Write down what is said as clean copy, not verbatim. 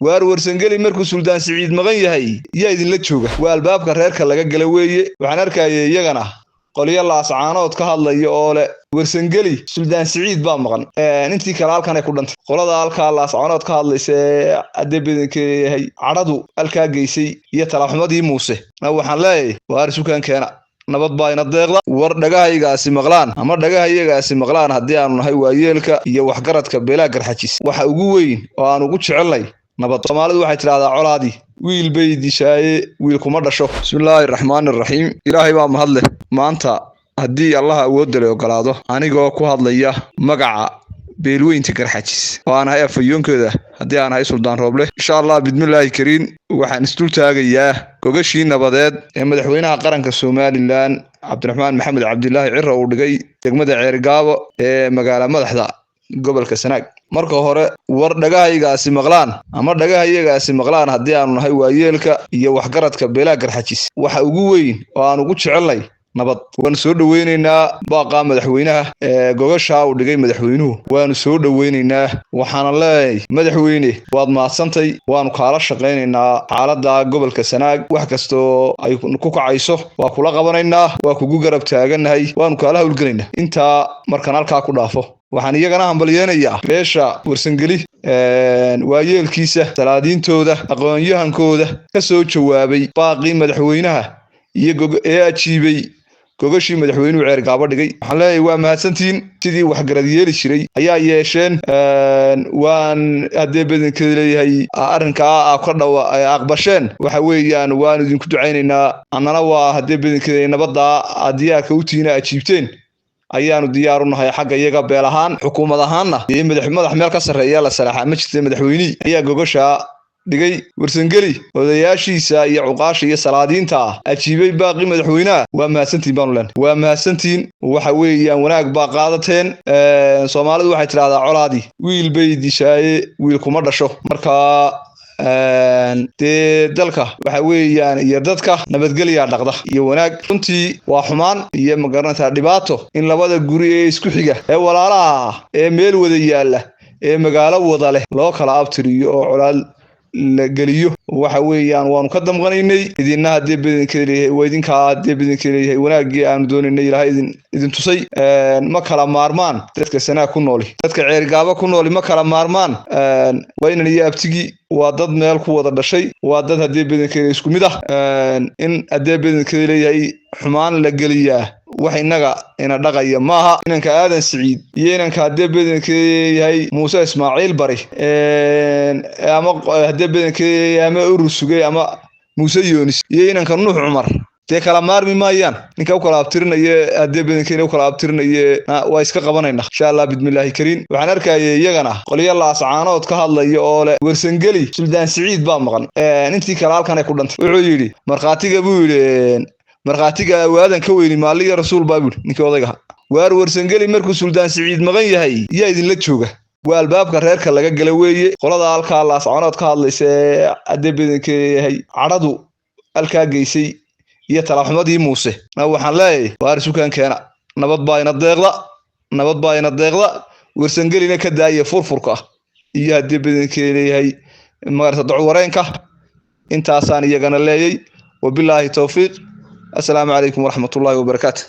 waar warsangeli markuu Suldaan Siciid maqan yahay yaa idin la jooga waa albaabka reerka laga gala weeye waxaan arkayay iyagana qoliyo laascaanood ka hadlaya oo le warsangeli Suldaan Siciid baa maqan intii kala halkan ay ku dhantay qolada halka laascaanood ka hadlaysa adeebinkeeyahay cadadu halka geysay iyo talaxumadii Muuse waxaan leeyahay waar sukaan keena nabad baa ina deeqda war dhagahaygaasi maqlaan ama dhagahaygaasi maqlaan haddii aanu nahay waayeelka iyo waxgaradka beelaa garxajis waxa ugu weyn oo aan ugu jecelnay nabad Soomaalidu waxay tiraahdaa colaadi wiil bay dishaayay wiil kuma dhasho bismillaahir rahmaanir rahiim ilaahay baa mahad leh maanta haddii Allah awood leh ogolaado anigoo ku hadlaya magaca beelweynta garxajis waan hay afayoonkooda haddii aan hay Suldaan Rooble insha Allah bidmillaahi kariin waxaan isdul taagayaa gogashii nabadeed ee madaxweynaha qaranka Soomaaliland Cabdiraxmaan Maxamed Cabdilaahi Cirra uu dhigay degmada Ceergaabo ee magaalada madaxda gobolka Sanaag marka hore war dhagahaygaasi maqlaan ama dhagahaygaasi maqlaan haddii aanu nahay waayeelka iyo waxgaradka beelaa garxajis waxa ugu weyn oo aan ugu jecelnay nabad waan soo dhaweynaynaa baaqa madaxweynaha gogasha uu dhigay madaxweynuhu waan soo dhaweynaynaa waxaan leeyahay madaxweyne waad maadsantay waan kala shaqeynaynaa xaaladda gobolka Sanaag wax kasto ay ku kacayso waa kula qabanaynaa waa kugu garab taaganahay waan kala hawlgalaynaa inta markan halka ku dhaafo waxaan iyagana hambalyeynaya beesha warsangeli waayeelkiisa salaadiintooda aqoon-yahankooda ka soo jawaabay baaqii madaxweynaha iyo ajiibay gogashii madaxweynuhu Ceergaabo dhigay waxaan leeyahay waa mahadsantiin sidii wax garad yeeli jiray ayaa yeesheen waan hadee badankeeda leeyahay arrinka ka dhaw aqbasheen waxa weeyaan waan idinku duceynaynaa annana waa hadee badankeeda nabadda diyaarka u tiina ajiibteen ayaanu diyaar u nahay xagga iyaga beel ahaan xukuumad ahaanna madax meel ka sareeya la salaaxa ma jirtay madaxweynihi ayaa gogasha dhigay warsangeli odayaashiisa iyo cuqaasha iyo salaadiinta ajiibay baaqi madaxweynaha waa mahadsantiin baan leen waa mahadsantiin waxa weeyaan wanaag baa qaadateen Soomaalidu waxay tiraahdaa colaadi wiil bay dishaayay wiil kuma dhasho marka dalka waxa weeyaan iyo dadka nabadgelya dhaqda iyo wanaag runtii waa xumaan iyo magarantaa dhibaato in labada guri ee isku xiga ee walaalaha ee meel wada yaala ee magaalo wada leh loo kala abtiriyo oo colaal la geliyo waxa weeyaan waanu ka damqanaynay idinna hadii badankeeda leeyahay idinka hadii badankeeda leeyahay wanaagii aanu doonaynay ilaahay idin tusay ma kala maarmaan dadka Sanaag ku nool dadka Ceergaabo ku nool ma kala maarmaan waa inay abtigi waa dad meel ku wada dhashay waa dad hadii badankeeda isku mid ah in hadii badankeeda leeyahay xumaan la geliyaa wax inaga ina dhaqaya maaha inanka Aadan Siciid iyo inanka hadii badankeeda yahay Muuse Ismaaciil Bari ama hadii badankeeda ama urusugay ama Muuse Yoonis iyo inanka Nuux Cumar te kala maarmi maayaan ninka u kala abtirinayo hadii badankeeda u kala abtirinayo waa iska qabanayna insha Allah bidmillaahi kariin waxaan arkayay iyagana qoliyo laascaanood ka hadlaya oo le warsangeli Suldaan Siciid baa maqan intii kala halkan ay ku dhantay wuxuu yiri marqaatiga buu yiri marqaatiga waadan ka weyn maaliga rasuul baabul ninka odayga waar warsangeli markuu Suldaan Siciid maqan yahay yaa idin la jooga waa albaabka reerka laga gala weeye qolada halka laascaanood ka hadlaysa adeebinkeeyahay cadadu halka geysay iyo talaxumadii Muuse waxaan leeyahay waar sukaan keena nabad baa ina deeqda warsangelina ka daaya furfurka iyo adeebinkeeyahay leeyahay maarta ducwareenka intaasaan iyagana leeyay wabillahi tawfiiq السلام عليكم ورحمة الله وبركاته.